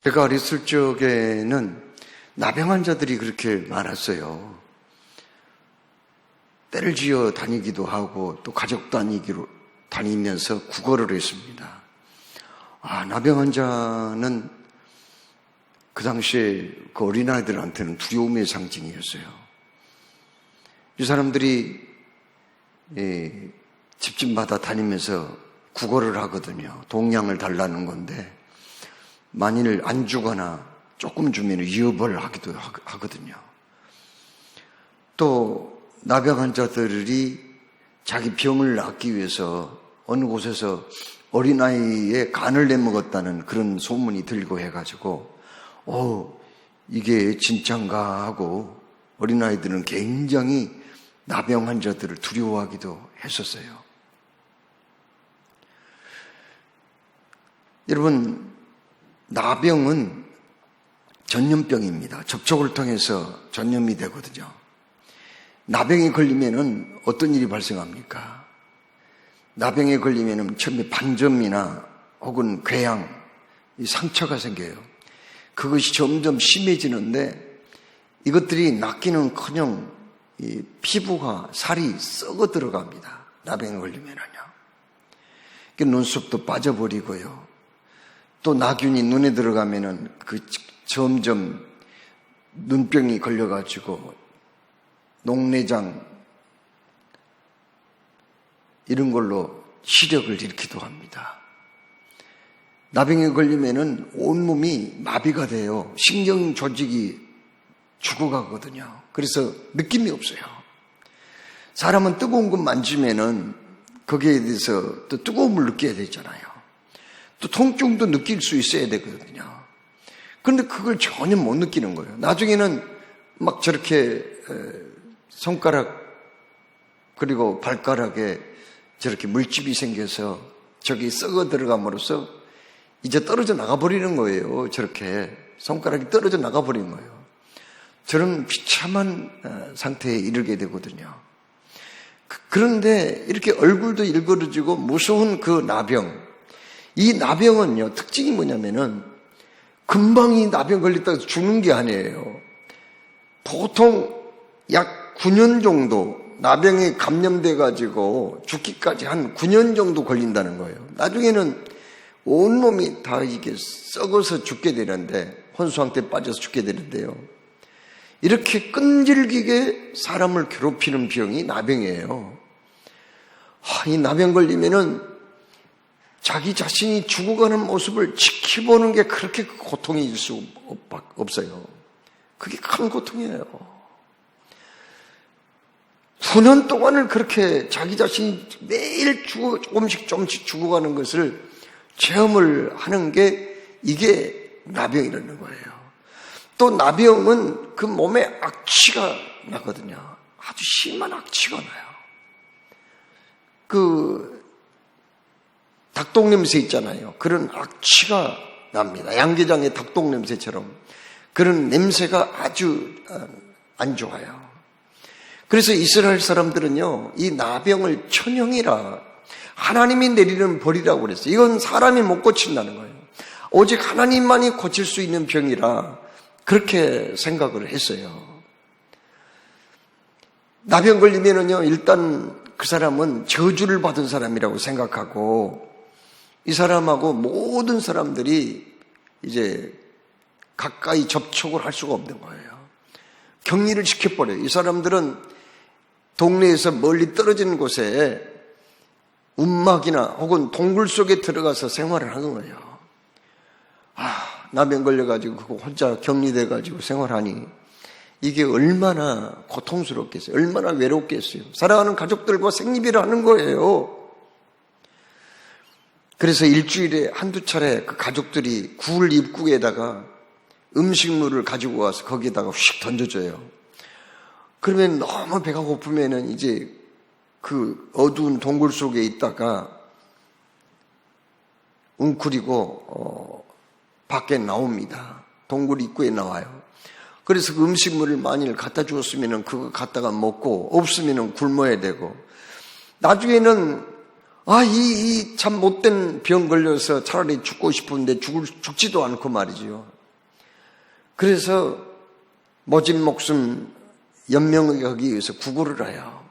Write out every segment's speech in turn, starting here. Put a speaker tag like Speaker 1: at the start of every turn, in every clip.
Speaker 1: 제가 어렸을 적에는 나병 환자들이 그렇게 많았어요. 때를 지어 다니기도 하고 또 가족 다니면서 구걸을 했습니다. 나병 환자는 그 당시에 그 어린아이들한테는 두려움의 상징이었어요. 이 사람들이 집집마다 다니면서 구걸을 하거든요. 동양을 달라는 건데 만일 안 주거나 조금 주면 위협을 하기도 하거든요. 또 나병 환자들이 자기 병을 낫기 위해서 어느 곳에서 어린아이의 간을 내먹었다는 그런 소문이 들고 해가지고 이게 진짠가 하고 어린아이들은 굉장히 나병 환자들을 두려워하기도 했었어요. 여러분, 나병은 전염병입니다. 접촉을 통해서 전염이 되거든요. 나병에 걸리면은 어떤 일이 발생합니까? 나병에 걸리면은 처음에 반점이나 혹은 궤양, 이 상처가 생겨요. 그것이 점점 심해지는데 이것들이 낫기는커녕 이 피부가 살이 썩어 들어갑니다. 나병에 걸리면은요. 눈썹도 빠져버리고요. 또 나균이 눈에 들어가면은 점점 눈병이 걸려가지고 녹내장 이런 걸로 시력을 잃기도 합니다. 나병에 걸리면은 온몸이 마비가 돼요. 신경 조직이 죽어가거든요. 그래서 느낌이 없어요. 사람은 뜨거운 것 만지면은 거기에 대해서 또 뜨거움을 느껴야 되잖아요. 또 통증도 느낄 수 있어야 되거든요. 그런데 그걸 전혀 못 느끼는 거예요. 나중에는 막 저렇게 손가락 그리고 발가락에 저렇게 물집이 생겨서 저기 썩어 들어감으로써 이제 떨어져 나가버리는 거예요. 저렇게 손가락이 떨어져 나가버리는 거예요. 저런 비참한 상태에 이르게 되거든요. 그런데 이렇게 얼굴도 일그러지고 무서운 그 나병, 이 나병은요 특징이 뭐냐면은 금방 이 나병 걸렸다가 죽는 게 아니에요. 보통 약 9년 정도 나병에 감염돼 가지고 죽기까지 한 9년 정도 걸린다는 거예요. 나중에는 온몸이 다 이게 썩어서 죽게 되는데, 혼수상태에 빠져서 죽게 되는데요. 이렇게 끈질기게 사람을 괴롭히는 병이 나병이에요. 이 나병 걸리면은 자기 자신이 죽어가는 모습을 지켜보는 게 그렇게 고통일 수 없어요. 그게 큰 고통이에요. 9년 동안을 그렇게 자기 자신이 매일 조금씩 죽어가는 것을 체험을 하는 게 이게 나병이라는 거예요. 또 나병은 그 몸에 악취가 나거든요. 아주 심한 악취가 나요. 닭똥냄새 있잖아요. 그런 악취가 납니다. 양계장의 닭똥냄새처럼 그런 냄새가 아주 안 좋아요. 그래서 이스라엘 사람들은요, 이 나병을 천형이라, 하나님이 내리는 벌이라고 그랬어요. 이건 사람이 못 고친다는 거예요. 오직 하나님만이 고칠 수 있는 병이라 그렇게 생각을 했어요. 나병 걸리면은요, 일단 그 사람은 저주를 받은 사람이라고 생각하고, 이 사람하고 모든 사람들이 이제 가까이 접촉을 할 수가 없는 거예요. 격리를 시켜버려요. 이 사람들은 동네에서 멀리 떨어진 곳에 움막이나 혹은 동굴 속에 들어가서 생활을 하는 거예요. 나병 걸려가지고 그거 혼자 격리돼가지고 생활하니 이게 얼마나 고통스럽겠어요. 얼마나 외롭겠어요. 사랑하는 가족들과 생리비를 하는 거예요. 그래서 일주일에 한두 차례 그 가족들이 굴 입구에다가 음식물을 가지고 와서 거기에다가 휙 던져줘요. 그러면 너무 배가 고프면은 이제 그 어두운 동굴 속에 있다가 웅크리고 밖에 나옵니다. 동굴 입구에 나와요. 그래서 그 음식물을 만일 갖다 주었으면은 그거 갖다가 먹고 없으면은 굶어야 되고, 나중에는 이 참 못된 병 걸려서 차라리 죽고 싶은데 죽지도 않고 말이지요. 그래서 모진 목숨 연명하기 위해서 구걸을 해요.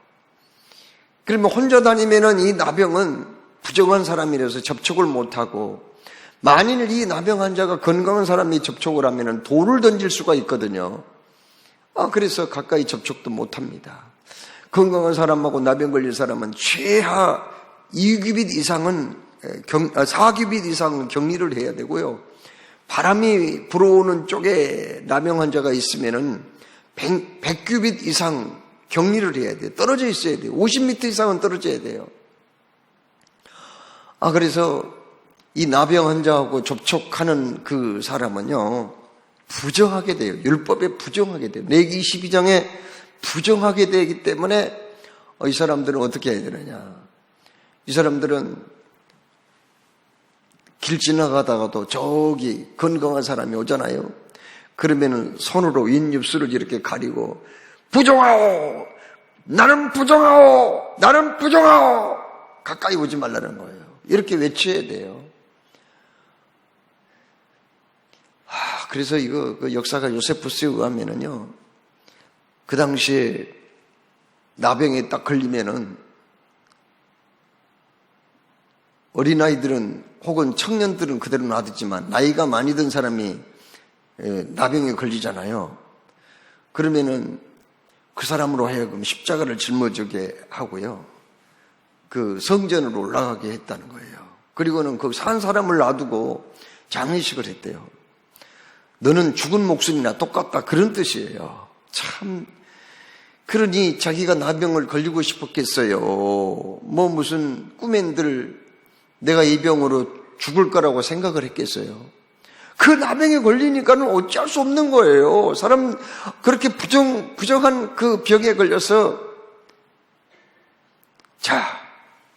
Speaker 1: 그러면 혼자 다니면은 이 나병은 부정한 사람이라서 접촉을 못하고, 만일 이 나병 환자가 건강한 사람이 접촉을 하면은 돌을 던질 수가 있거든요. 그래서 가까이 접촉도 못합니다. 건강한 사람하고 나병 걸린 사람은 최하 2규빗 이상은 4규빗 이상은 격리를 해야 되고요. 바람이 불어오는 쪽에 나병 환자가 있으면은 100규빗 이상 격리를 해야 돼요. 떨어져 있어야 돼요. 50m 이상은 떨어져야 돼요. 그래서 이 나병 환자하고 접촉하는 그 사람은요, 부정하게 돼요. 율법에 부정하게 돼요. 레위기 22장에 부정하게 되기 때문에 이 사람들은 어떻게 해야 되느냐. 이 사람들은 길 지나가다가도 저기 건강한 사람이 오잖아요. 그러면은 손으로 윗입술을 이렇게 가리고 부정하오! 나는 부정하오! 나는 부정하오! 가까이 오지 말라는 거예요. 이렇게 외쳐야 돼요. 그래서 그 역사가 요세푸스에 의하면은요, 그 당시에 나병에 딱 걸리면은 어린아이들은 혹은 청년들은 그대로 놔두지만 나이가 많이 든 사람이 나병에 걸리잖아요. 그러면은 그 사람으로 하여금 십자가를 짊어지게 하고요, 그 성전으로 올라가게 했다는 거예요. 그리고는 그 산 사람을 놔두고 장례식을 했대요. 너는 죽은 목숨이나 똑같다, 그런 뜻이에요. 참, 그러니 자기가 나병을 걸리고 싶었겠어요. 무슨 꿈엔들 내가 이 병으로 죽을 거라고 생각을 했겠어요. 그 나병에 걸리니까는 어찌할 수 없는 거예요. 사람 그렇게 부정한 그 병에 걸려서,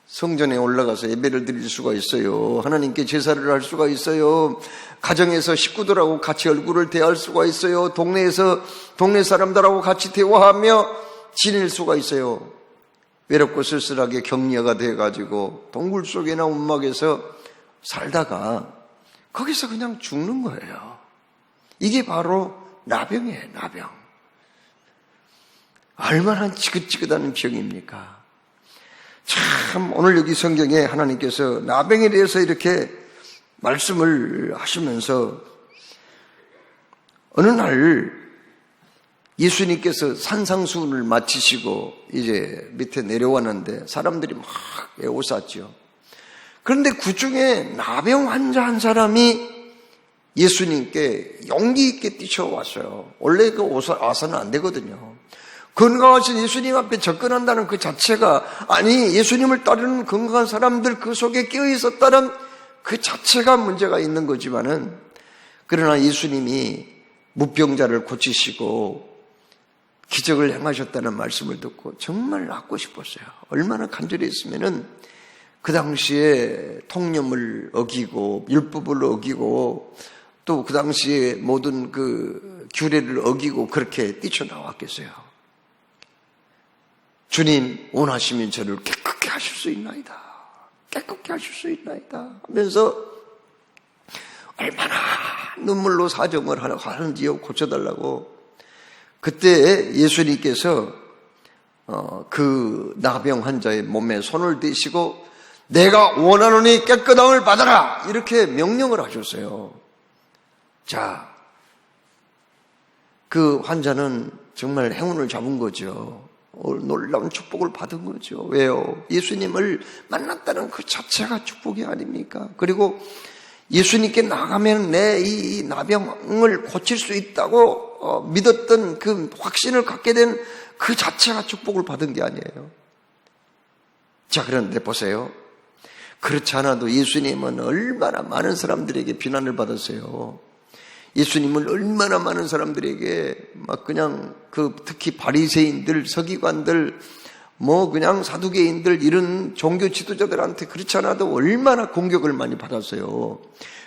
Speaker 1: 성전에 올라가서 예배를 드릴 수가 있어요. 하나님께 제사를 할 수가 있어요. 가정에서 식구들하고 같이 얼굴을 대할 수가 있어요. 동네 사람들하고 같이 대화하며 지낼 수가 있어요. 외롭고 쓸쓸하게 격려가 돼가지고 동굴 속이나 움막에서 살다가 거기서 그냥 죽는 거예요. 이게 바로 나병이에요, 나병. 얼마나 지긋지긋한 병입니까? 참, 오늘 여기 성경에 하나님께서 나병에 대해서 이렇게 말씀을 하시면서 어느 날 예수님께서 산상수훈을 마치시고 이제 밑에 내려왔는데 사람들이 막 애워쌌죠. 그런데 그 중에 나병 환자 한 사람이 예수님께 용기 있게 뛰쳐왔어요. 원래 와서는 안 되거든요. 건강하신 예수님 앞에 접근한다는 그 자체가, 아니 예수님을 따르는 건강한 사람들 그 속에 끼어 있었다는 그 자체가 문제가 있는 거지만은, 그러나 예수님이 무병자를 고치시고 기적을 행하셨다는 말씀을 듣고 정말 낫고 싶었어요. 얼마나 간절히 했으면은 그 당시에 통념을 어기고 율법을 어기고 또 그 당시에 모든 그 규례를 어기고 그렇게 뛰쳐나왔겠어요. 주님, 원하시면 저를 깨끗게 하실 수 있나이다. 깨끗게 하실 수 있나이다 하면서 얼마나 눈물로 사정을 하는지요, 고쳐달라고. 그때 예수님께서 그 나병 환자의 몸에 손을 대시고 내가 원하노니 깨끗함을 받아라, 이렇게 명령을 하셨어요. 자, 그 환자는 정말 행운을 잡은 거죠. 놀라운 축복을 받은 거죠. 왜요? 예수님을 만났다는 그 자체가 축복이 아닙니까? 그리고 예수님께 나가면 내 이 나병을 고칠 수 있다고 믿었던 그 확신을 갖게 된 그 자체가 축복을 받은 게 아니에요. 자, 그런데 보세요. 그렇지 않아도 예수님은 얼마나 많은 사람들에게 비난을 받았어요. 예수님을 얼마나 많은 사람들에게 막 그냥 특히 바리새인들, 서기관들, 그냥 사두개인들, 이런 종교 지도자들한테 그렇지 않아도 얼마나 공격을 많이 받았어요.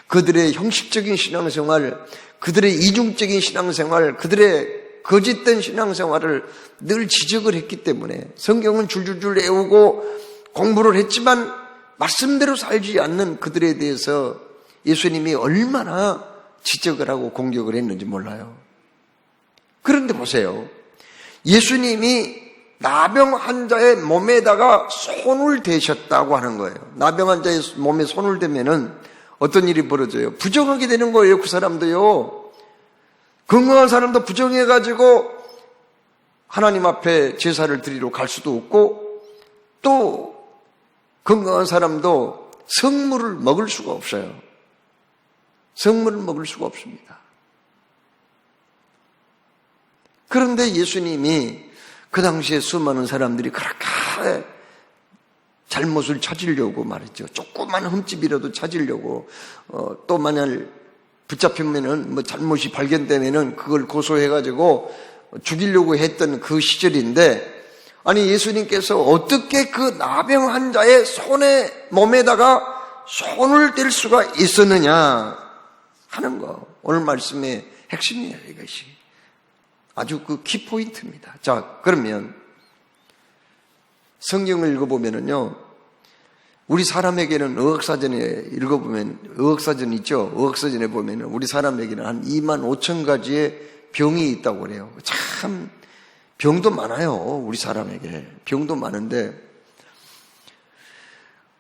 Speaker 1: 그들의 형식적인 신앙생활, 그들의 이중적인 신앙생활, 그들의 거짓된 신앙생활을 늘 지적을 했기 때문에 성경은 줄줄줄 외우고 공부를 했지만 말씀대로 살지 않는 그들에 대해서 예수님이 얼마나 지적을 하고 공격을 했는지 몰라요. 그런데 보세요. 예수님이 나병 환자의 몸에다가 손을 대셨다고 하는 거예요. 나병 환자의 몸에 손을 대면은 어떤 일이 벌어져요? 부정하게 되는 거예요. 그 사람도요. 건강한 사람도 부정해가지고 하나님 앞에 제사를 드리러 갈 수도 없고, 또 건강한 사람도 성물을 먹을 수가 없어요. 성물을 먹을 수가 없습니다. 그런데 예수님이 그 당시에 수많은 사람들이 그렇게 잘못을 찾으려고 말이죠. 조그만 흠집이라도 찾으려고, 또 만약 붙잡히면은 뭐 잘못이 발견되면은 그걸 고소해가지고 죽이려고 했던 그 시절인데, 아니 예수님께서 어떻게 그 나병 환자의 몸에다가 손을 댈 수가 있었느냐 하는 거. 오늘 말씀의 핵심이에요, 이것이. 아주 그 키포인트입니다. 자, 그러면 성경을 읽어보면은요, 우리 사람에게는 의학사전에 읽어보면, 의학사전 있죠? 의학사전에 보면은 우리 사람에게는 한 2만 5천 가지의 병이 있다고 그래요. 참, 병도 많아요. 우리 사람에게. 병도 많은데.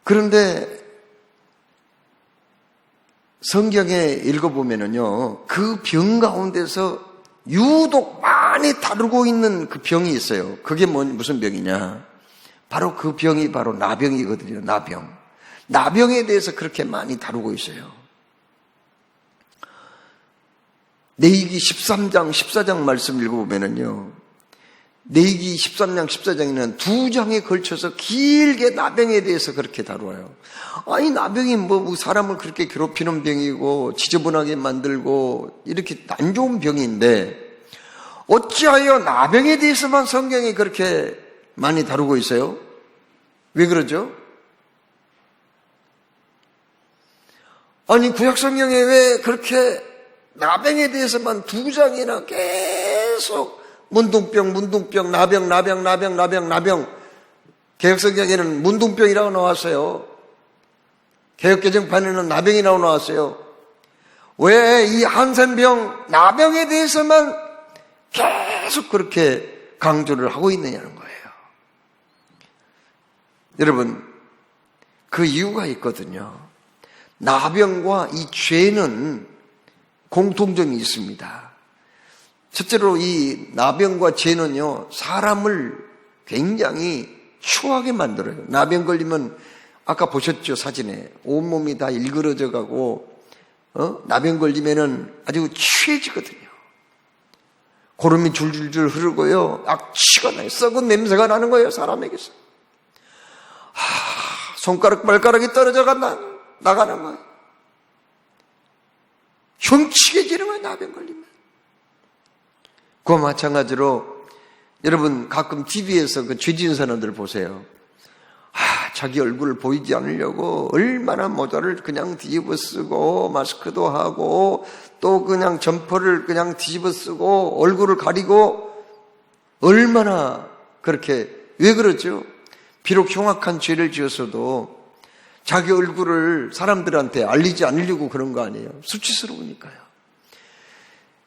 Speaker 1: 그런데 성경에 읽어보면은요, 그 병 가운데서 유독 많이 다루고 있는 그 병이 있어요. 그게 무슨 병이냐? 바로 그 병이 바로 나병이거든요. 나병. 나병에 대해서 그렇게 많이 다루고 있어요. 레위기 13장, 14장 말씀 읽어보면은요, 레위기 13장, 14장에는 2장에 걸쳐서 길게 나병에 대해서 그렇게 다루어요. 아니, 나병이 뭐 사람을 그렇게 괴롭히는 병이고 지저분하게 만들고 이렇게 안 좋은 병인데, 어찌하여 나병에 대해서만 성경이 그렇게 많이 다루고 있어요? 왜 그러죠? 아니, 구약 성경에 왜 그렇게 나병에 대해서만 2장이나 계속 문둥병, 나병. 개혁성경에는 문둥병이라고 나왔어요. 개혁개정판에는 나병이라고 나왔어요. 왜 이 한센병, 나병에 대해서만 계속 그렇게 강조를 하고 있느냐는 거예요. 여러분, 그 이유가 있거든요. 나병과 이 죄는 공통점이 있습니다. 첫째로 이 나병과 죄는요, 사람을 굉장히 추하게 만들어요. 나병 걸리면 아까 보셨죠, 사진에. 온몸이 다 일그러져 가고, 나병 걸리면은 아주 취해지거든요. 고름이 줄줄줄 흐르고요, 악취가 나요. 썩은 냄새가 나는 거예요, 사람에게서. 손가락, 발가락이 떨어져 나가는 거예요. 흉측해지는 거예요, 나병 걸리면. 그와 마찬가지로 여러분 가끔 TV에서 그 죄 지은 사람들 보세요. 자기 얼굴을 보이지 않으려고 얼마나 모자를 그냥 뒤집어 쓰고 마스크도 하고 또 그냥 점퍼를 그냥 뒤집어 쓰고 얼굴을 가리고 얼마나 그렇게, 왜 그러죠? 비록 흉악한 죄를 지었어도 자기 얼굴을 사람들한테 알리지 않으려고 그런 거 아니에요. 수치스러우니까요.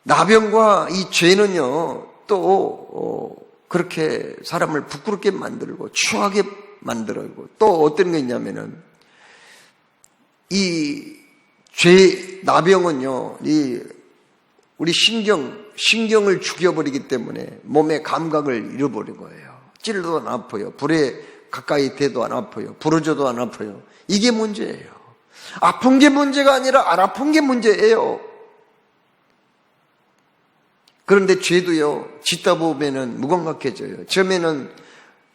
Speaker 1: 나병과 이 죄는요, 또 그렇게 사람을 부끄럽게 만들고 추하게 만들고, 또 어떤 게 있냐면은 이 나병은요, 우리 신경을 죽여버리기 때문에 몸의 감각을 잃어버린 거예요. 찔러도 안 아파요. 불에 가까이 대도 안 아파요. 부러져도 안 아파요. 이게 문제예요. 아픈 게 문제가 아니라 안 아픈 게 문제예요. 그런데 죄도요, 짓다 보면은 무감각해져요. 처음에는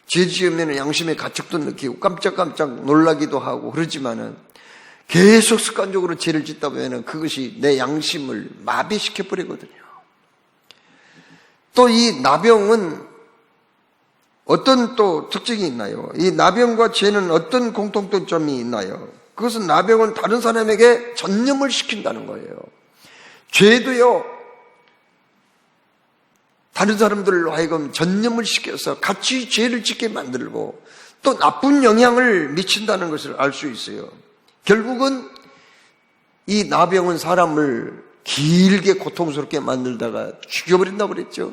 Speaker 1: 죄 지으면 양심의 가책도 느끼고 깜짝깜짝 놀라기도 하고 그러지만은 계속 습관적으로 죄를 짓다 보면은 그것이 내 양심을 마비시켜버리거든요. 또 이 나병은 어떤 또 특징이 있나요? 이 나병과 죄는 어떤 공통점이 있나요? 그것은 나병은 다른 사람에게 전념을 시킨다는 거예요. 죄도요, 다른 사람들로 하여금 전념을 시켜서 같이 죄를 짓게 만들고, 또 나쁜 영향을 미친다는 것을 알 수 있어요. 결국은 이 나병은 사람을 길게 고통스럽게 만들다가 죽여버린다고 그랬죠.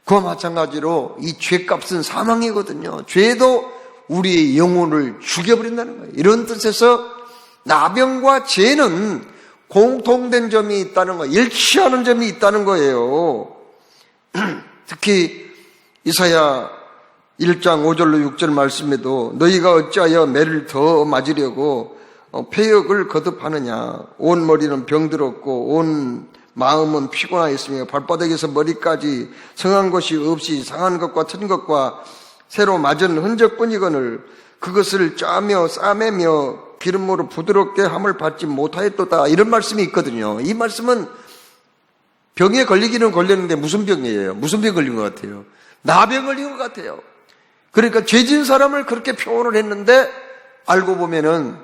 Speaker 1: 그와 마찬가지로 이 죄값은 사망이거든요. 죄도 우리의 영혼을 죽여버린다는 거예요. 이런 뜻에서 나병과 죄는 공통된 점이 있다는 거, 일치하는 점이 있다는 거예요. 특히 이사야 1장 5절로 6절 말씀에도 너희가 어찌하여 매를 더 맞으려고 폐역을 거듭하느냐. 온 머리는 병들었고 온 마음은 피곤하였으며 발바닥에서 머리까지 성한 것이 없이 상한 것과 튼 것과 새로 맞은 흔적뿐이거늘 그것을 짜며 싸매며 기름으로 부드럽게 함을 받지 못하였도다. 이런 말씀이 있거든요. 이 말씀은 병에 걸리기는 걸렸는데 무슨 병이에요? 무슨 병 걸린 것 같아요? 나병 걸린 것 같아요. 그러니까 죄진 사람을 그렇게 표현을 했는데 알고 보면은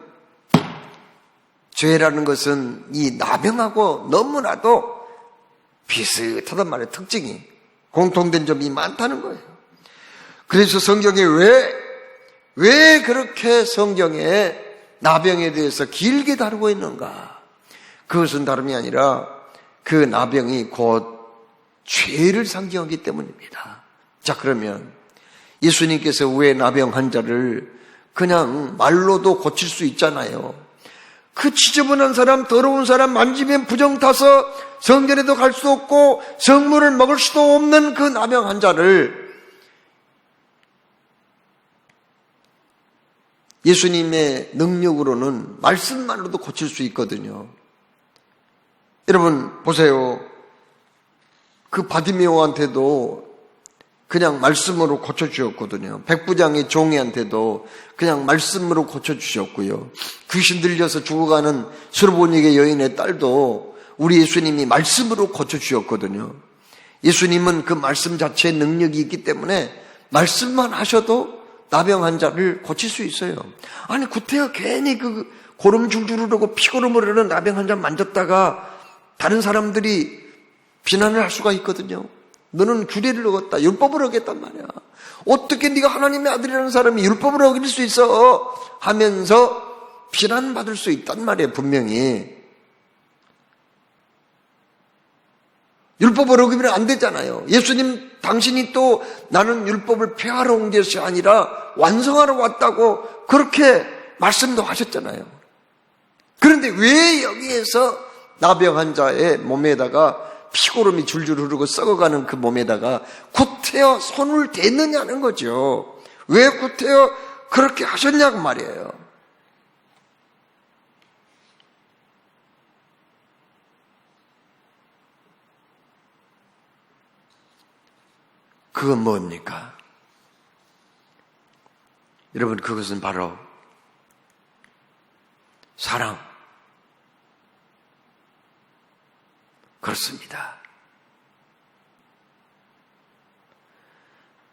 Speaker 1: 죄라는 것은 이 나병하고 너무나도 비슷하단 말이에요. 특징이 공통된 점이 많다는 거예요. 그래서 성경에 왜 그렇게 성경에 나병에 대해서 길게 다루고 있는가? 그것은 다름이 아니라 그 나병이 곧 죄를 상징하기 때문입니다. 자, 그러면 예수님께서 왜 나병 환자를 그냥 말로도 고칠 수 있잖아요. 그 지저분한 사람, 더러운 사람, 만지면 부정 타서 성전에도 갈 수 없고 성물을 먹을 수도 없는 그 나병 환자를 예수님의 능력으로는 말씀만으로도 고칠 수 있거든요. 여러분 보세요. 그 바디메오한테도 그냥 말씀으로 고쳐주셨거든요. 백부장의 종이한테도 그냥 말씀으로 고쳐주셨고요. 귀신 들려서 죽어가는 수르보니게 여인의 딸도 우리 예수님이 말씀으로 고쳐주셨거든요. 예수님은 그 말씀 자체의 능력이 있기 때문에 말씀만 하셔도 나병 환자를 고칠 수 있어요. 아니 구태여 괜히 그 고름 줄줄 흐르고 피고름을 흐르는 나병 환자 만졌다가 다른 사람들이 비난을 할 수가 있거든요. 너는 규례를 어겼다. 율법을 어겼단 말이야. 어떻게 네가 하나님의 아들이라는 사람이 율법을 어길 수 있어? 하면서 비난받을 수 있단 말이에요. 분명히. 율법을 어기면 안 되잖아요. 예수님 당신이 또 나는 율법을 폐하러 온 것이 아니라 완성하러 왔다고 그렇게 말씀도 하셨잖아요. 그런데 왜 여기에서 나병 환자의 몸에다가 피고름이 줄줄 흐르고 썩어가는 그 몸에다가 구태여 손을 댔느냐는 거죠. 왜 구태여 그렇게 하셨냐고 말이에요. 그건 뭡니까? 여러분 그것은 바로 사랑. 그렇습니다.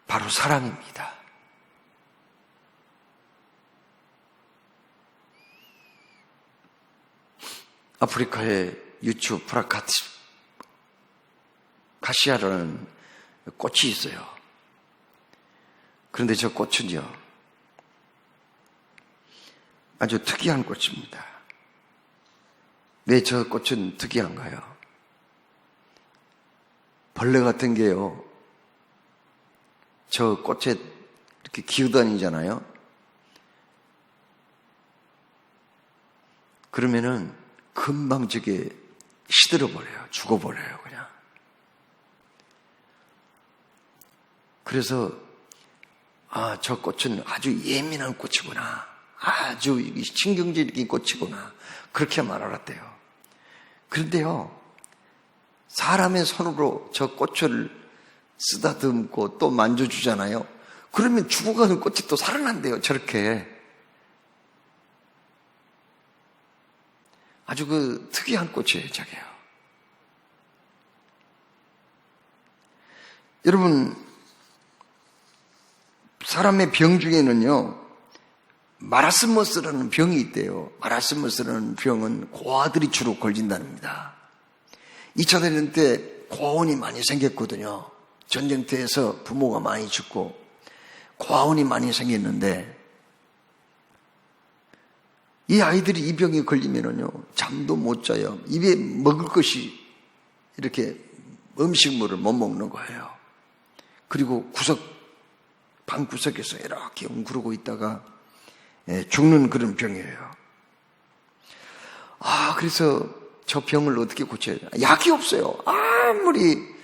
Speaker 1: 바로 사랑입니다. 아프리카의 유추 프라카시아라는 꽃이 있어요. 그런데 저 꽃은요, 아주 특이한 꽃입니다. 왜 저 꽃은 특이한가요? 벌레 같은 게요, 저 꽃에 이렇게 기어다니잖아요. 그러면은 금방 저게 시들어버려요. 죽어버려요, 그냥. 그래서, 저 꽃은 아주 예민한 꽃이구나. 아주 신경질적인 꽃이구나. 그렇게 말알았대요. 그런데요, 사람의 손으로 저 꽃을 쓰다듬고 또 만져주잖아요. 그러면 죽어가는 꽃이 또 살아난대요, 저렇게. 아주 그 특이한 꽃이에요, 저게요. 여러분, 사람의 병 중에는요, 마라스머스라는 병이 있대요. 마라스머스라는 병은 고아들이 주로 걸린답니다. 2차 대전 때 고아원이 많이 생겼거든요. 전쟁터에서 부모가 많이 죽고 과언이 많이 생겼는데 이 아이들이 이 병에 걸리면은요, 잠도 못 자요. 입에 먹을 것이 이렇게 음식물을 못 먹는 거예요. 그리고 방구석에서 이렇게 웅크르고 있다가 죽는 그런 병이에요. 그래서 저 병을 어떻게 고쳐야 되나? 약이 없어요. 아무리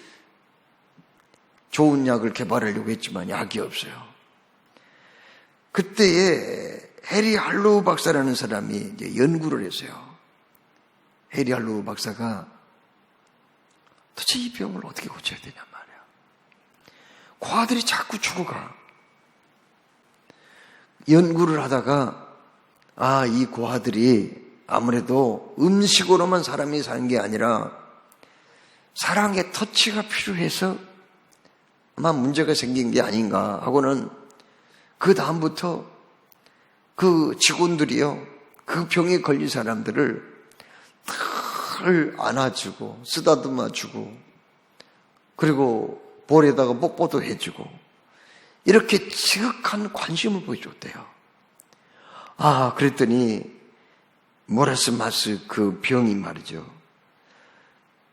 Speaker 1: 좋은 약을 개발하려고 했지만 약이 없어요. 그때에 해리 할로우 박사라는 사람이 이제 연구를 했어요. 해리 할로우 박사가 도대체 이 병을 어떻게 고쳐야 되냔 말이야. 과들이 자꾸 죽어가. 연구를 하다가 이 고아들이 아무래도 음식으로만 사람이 사는 게 아니라 사랑의 터치가 필요해서 아마 문제가 생긴 게 아닌가 하고는 그 다음부터 그 직원들이요, 그 병에 걸린 사람들을 늘 안아주고 쓰다듬어주고 그리고 볼에다가 뽀뽀도 해주고 이렇게 지극한 관심을 보여줬대요. 그랬더니 모라스마스 그 병이 말이죠.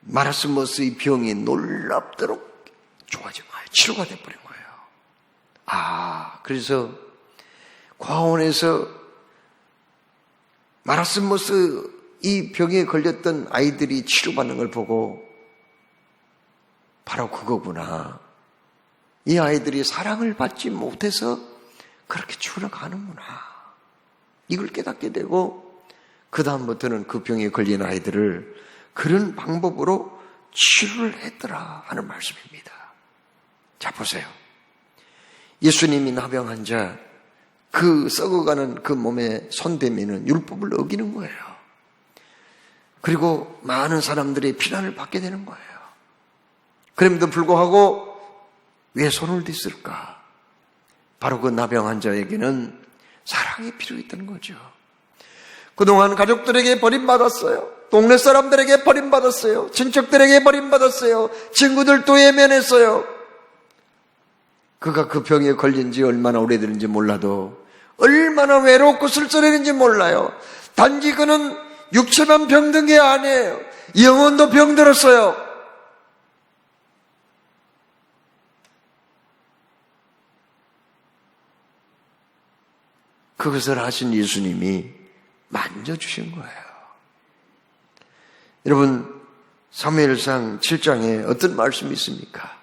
Speaker 1: 마라스머스 이 병이 놀랍도록 좋아진 거예요. 치료가 돼버린 거예요. 그래서 과원에서 마라스머스 이 병에 걸렸던 아이들이 치료받는 걸 보고 바로 그거구나. 이 아이들이 사랑을 받지 못해서 그렇게 죽어가는구나. 이걸 깨닫게 되고 그 다음부터는 그 병에 걸린 아이들을 그런 방법으로 치료를 했더라 하는 말씀입니다. 자, 보세요. 예수님이 나병 환자 그 썩어가는 그 몸에 손대면은 율법을 어기는 거예요. 그리고 많은 사람들의 비난을 받게 되는 거예요. 그럼에도 불구하고 왜 손을 댔을까? 바로 그 나병 환자에게는 사랑이 필요했던 거죠. 그동안 가족들에게 버림받았어요. 동네 사람들에게 버림받았어요. 친척들에게 버림받았어요. 친구들도 외면했어요. 그가 그 병에 걸린 지 얼마나 오래되는지 몰라도 얼마나 외롭고 쓸쓸했는지 몰라요. 단지 그는 육체만 병든 게 아니에요. 영혼도 병들었어요. 그것을 하신 예수님이 만져주신 거예요. 여러분, 사무엘상 7장에 어떤 말씀이 있습니까?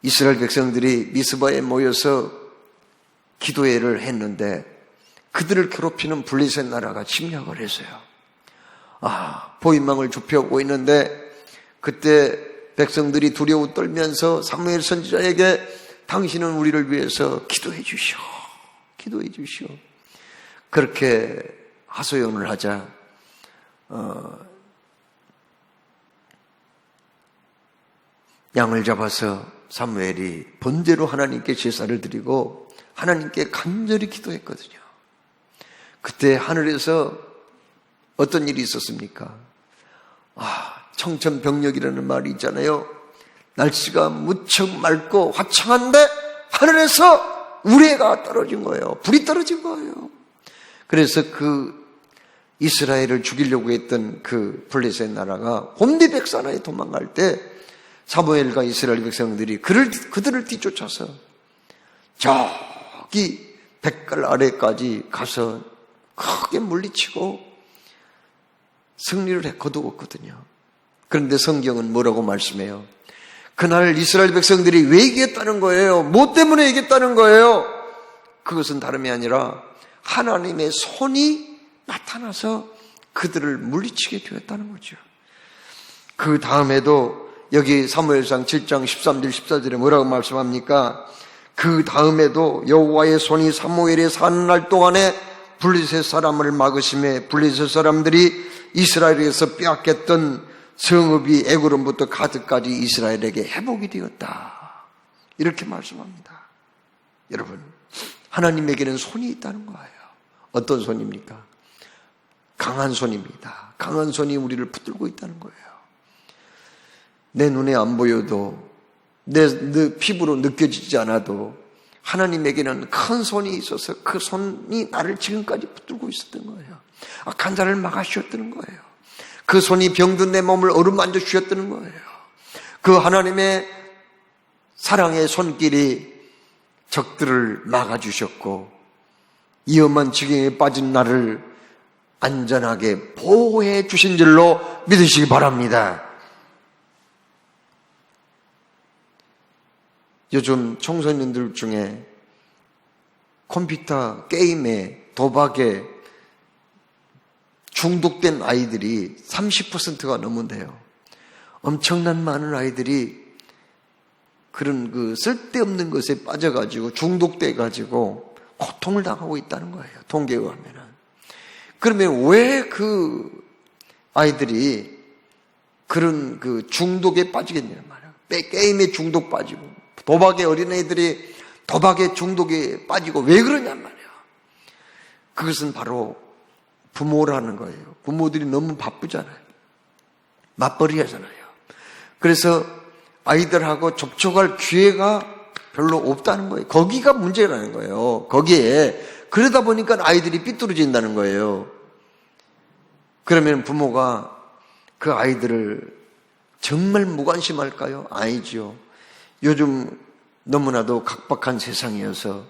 Speaker 1: 이스라엘 백성들이 미스바에 모여서 기도회를 했는데 그들을 괴롭히는 블레셋 나라가 침략을 했어요. 보인망을 좁혀오고 있는데 그때 백성들이 두려워 떨면서 사무엘 선지자에게 당신은 우리를 위해서 기도해 주시오. 기도해 주시오. 그렇게 하소연을 하자 양을 잡아서 사무엘이 번제로 하나님께 제사를 드리고 하나님께 간절히 기도했거든요. 그때 하늘에서 어떤 일이 있었습니까? 청천벽력이라는 말이 있잖아요. 날씨가 무척 맑고 화창한데 하늘에서 우레가 떨어진 거예요. 불이 떨어진 거예요. 그래서 그 이스라엘을 죽이려고 했던 그 블레셋 나라가 홈디백산하에 도망갈 때 사무엘과 이스라엘 백성들이 그들을 뒤쫓아서 저기 백갈 아래까지 가서 크게 물리치고 승리를 거두었거든요. 그런데 성경은 뭐라고 말씀해요? 그날 이스라엘 백성들이 왜 이겼다는 거예요? 뭐 때문에 이겼다는 거예요? 그것은 다름이 아니라 하나님의 손이 나타나서 그들을 물리치게 되었다는 거죠. 그 다음에도 여기 사무엘상 7장 13절 14절에 뭐라고 말씀합니까? 그 다음에도 여호와의 손이 사무엘에 사는 날 동안에 블레셋 사람을 막으심에 블레셋 사람들이 이스라엘에서 빼앗겼던 성읍이 에그론부터 가드까지 이스라엘에게 회복이 되었다. 이렇게 말씀합니다. 여러분, 하나님에게는 손이 있다는 거예요. 어떤 손입니까? 강한 손입니다. 강한 손이 우리를 붙들고 있다는 거예요. 내 눈에 안 보여도 내 피부로 느껴지지 않아도 하나님에게는 큰 손이 있어서 그 손이 나를 지금까지 붙들고 있었던 거예요. 간자를 막아주셨다는 거예요. 그 손이 병든 내 몸을 어루만져 주셨다는 거예요. 그 하나님의 사랑의 손길이 적들을 막아주셨고 위험한 지경에 빠진 나를 안전하게 보호해 주신 줄로 믿으시기 바랍니다. 요즘 청소년들 중에 컴퓨터 게임에 도박에 중독된 아이들이 30%가 넘는데요. 엄청난 많은 아이들이 그런 그 쓸데없는 것에 빠져가지고 중독돼가지고 고통을 당하고 있다는 거예요. 통계에 의하면은. 그러면 왜 그 아이들이 그런 그 중독에 빠지겠냐는 말이에요. 게임에 중독 빠지고 도박에 어린애들이 도박에 중독에 빠지고 왜 그러냔 말이에요. 그것은 바로 부모라는 거예요. 부모들이 너무 바쁘잖아요. 맞벌이 하잖아요. 그래서 아이들하고 접촉할 기회가 별로 없다는 거예요. 거기가 문제라는 거예요. 거기에. 그러다 보니까 아이들이 삐뚤어진다는 거예요. 그러면 부모가 그 아이들을 정말 무관심할까요? 아니죠. 요즘 너무나도 각박한 세상이어서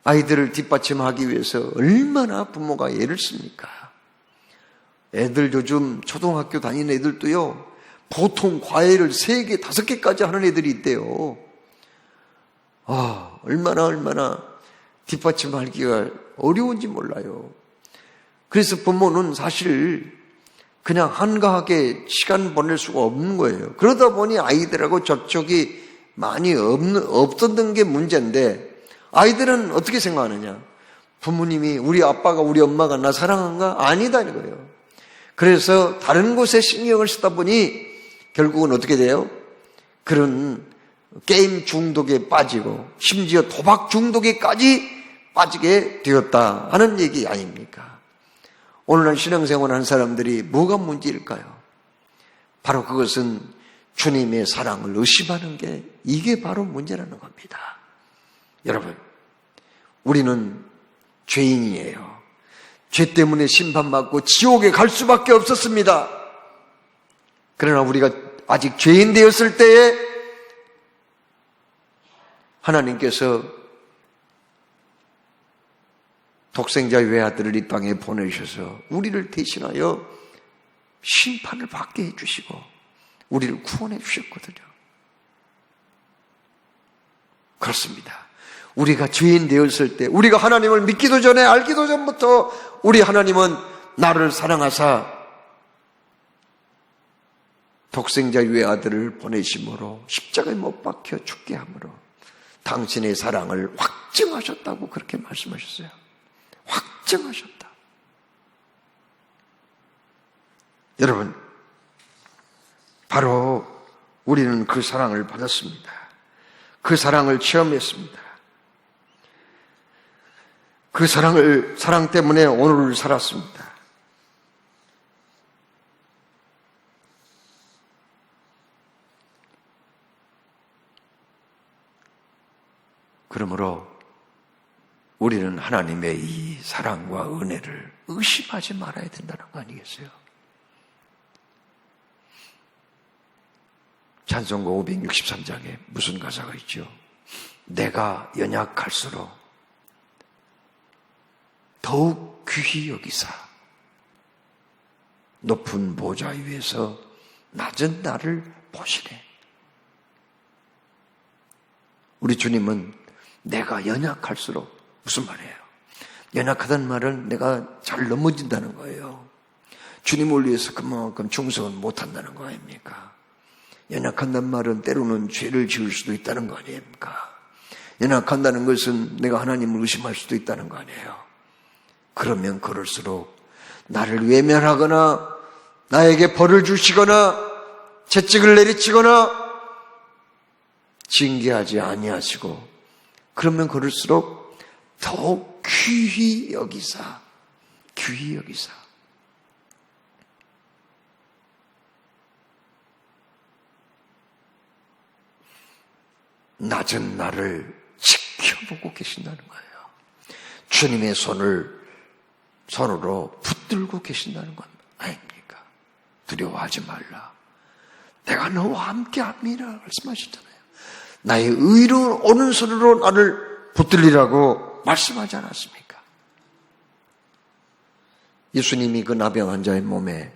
Speaker 1: 아이들을 뒷받침하기 위해서 얼마나 부모가 애를 씁니까? 애들 요즘 초등학교 다니는 애들도요, 보통 과외를 3개, 5개까지 하는 애들이 있대요. 얼마나 뒷받침하기가 어려운지 몰라요. 그래서 부모는 사실 그냥 한가하게 시간 보낼 수가 없는 거예요. 그러다 보니 아이들하고 접촉이 많이 없었던 게 문제인데, 아이들은 어떻게 생각하느냐? 부모님이, 우리 아빠가, 우리 엄마가 나 사랑한가? 아니다 이거예요. 그래서 다른 곳에 신경을 쓰다 보니 결국은 어떻게 돼요? 그런 게임 중독에 빠지고 심지어 도박 중독에까지 빠지게 되었다 하는 얘기 아닙니까? 오늘날 신앙생활 하는 사람들이 뭐가 문제일까요? 바로 그것은 주님의 사랑을 의심하는 게, 이게 바로 문제라는 겁니다. 여러분, 우리는 죄인이에요. 죄 때문에 심판받고 지옥에 갈 수밖에 없었습니다. 그러나 우리가 아직 죄인 되었을 때에 하나님께서 독생자의 외아들을 이 땅에 보내셔서 우리를 대신하여 심판을 받게 해주시고 우리를 구원해 주셨거든요. 그렇습니다. 우리가 죄인 되었을 때, 우리가 하나님을 믿기도 전에, 알기도 전부터 우리 하나님은 나를 사랑하사 독생자의 외아들을 보내심으로 십자가에 못 박혀 죽게 함으로 당신의 사랑을 확증하셨다고 그렇게 말씀하셨어요. 확증하셨다. 여러분, 바로 우리는 그 사랑을 받았습니다. 그 사랑을 체험했습니다. 그 사랑 때문에 오늘을 살았습니다. 그러므로 우리는 하나님의 이 사랑과 은혜를 의심하지 말아야 된다는 거 아니겠어요? 찬송가 563장에 무슨 가사가 있죠? 내가 연약할수록 더욱 귀히 여기사 높은 보좌 위에서 낮은 나를 보시네. 우리 주님은 내가 연약할수록, 무슨 말이에요? 연약하다는 말은 내가 잘 넘어진다는 거예요. 주님을 위해서 그만큼 충성은 못한다는 거 아닙니까? 연약한다는 말은 때로는 죄를 지을 수도 있다는 거 아닙니까? 연약한다는 것은 내가 하나님을 의심할 수도 있다는 거 아니에요? 그러면 그럴수록 나를 외면하거나 나에게 벌을 주시거나 채찍을 내리치거나 징계하지 아니하시고, 그러면 그럴수록 더욱 귀히 여기사, 귀히 여기사. 낮은 나를 지켜보고 계신다는 거예요. 주님의 손으로 붙들고 계신다는 건 아닙니까? 두려워하지 말라. 내가 너와 함께 합니다. 말씀하셨잖아요. 나의 의로운 오른손으로 나를 붙들리라고 말씀하지 않았습니까? 예수님이 그 나병 환자의 몸에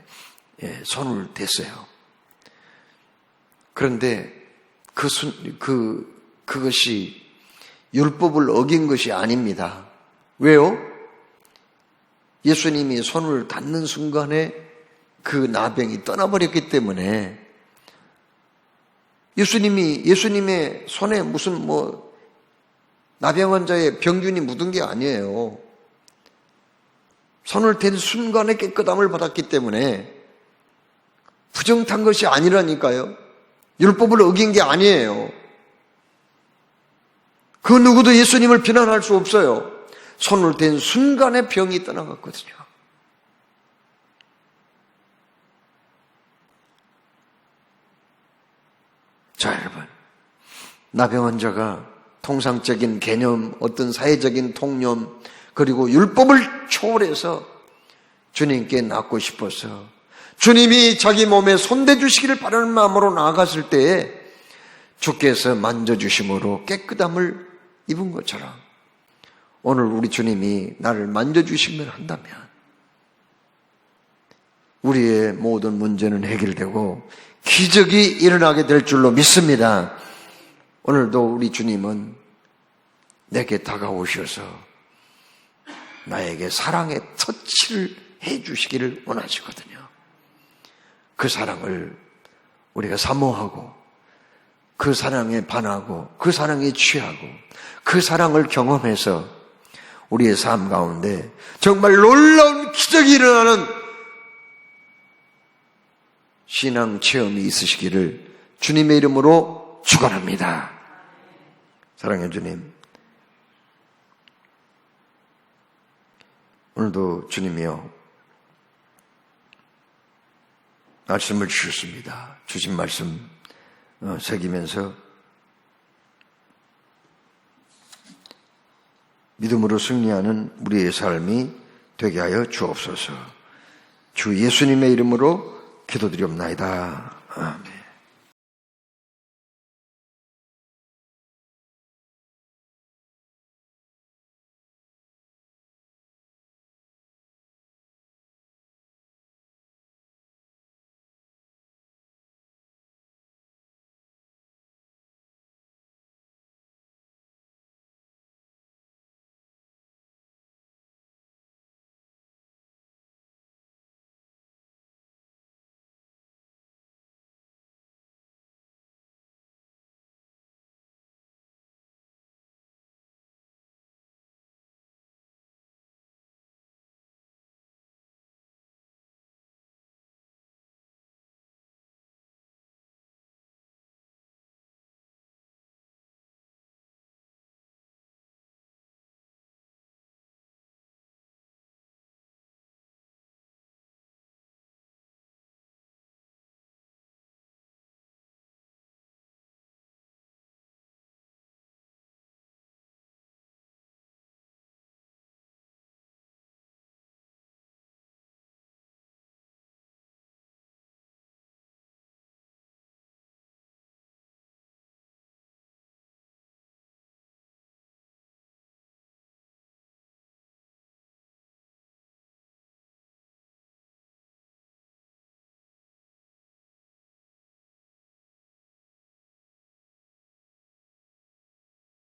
Speaker 1: 손을 댔어요. 그런데 그것이 율법을 어긴 것이 아닙니다. 왜요? 예수님이 손을 닿는 순간에 그 나병이 떠나버렸기 때문에 예수님의 손에 무슨 나병 환자의 병균이 묻은 게 아니에요. 손을 댄 순간에 깨끗함을 받았기 때문에 부정탄 것이 아니라니까요. 율법을 어긴 게 아니에요. 그 누구도 예수님을 비난할 수 없어요. 손을 댄 순간에 병이 떠나갔거든요. 자, 여러분, 나병 환자가 통상적인 개념, 어떤 사회적인 통념, 그리고 율법을 초월해서 주님께 낫고 싶어서 주님이 자기 몸에 손대주시기를 바라는 마음으로 나아갔을 때에 주께서 만져주심으로 깨끗함을 입은 것처럼 오늘 우리 주님이 나를 만져주시면 한다면 우리의 모든 문제는 해결되고 기적이 일어나게 될 줄로 믿습니다. 오늘도 우리 주님은 내게 다가오셔서 나에게 사랑의 터치를 해주시기를 원하시거든요. 그 사랑을 우리가 사모하고 그 사랑에 반하고 그 사랑에 취하고 그 사랑을 경험해서 우리의 삶 가운데 정말 놀라운 기적이 일어나는 신앙 체험이 있으시기를 주님의 이름으로 축원합니다. 사랑해 주님, 오늘도 주님이요 말씀을 주셨습니다. 주신 말씀 새기면서 믿음으로 승리하는 우리의 삶이 되게 하여 주옵소서. 주 예수님의 이름으로 기도드리옵나이다. 아멘.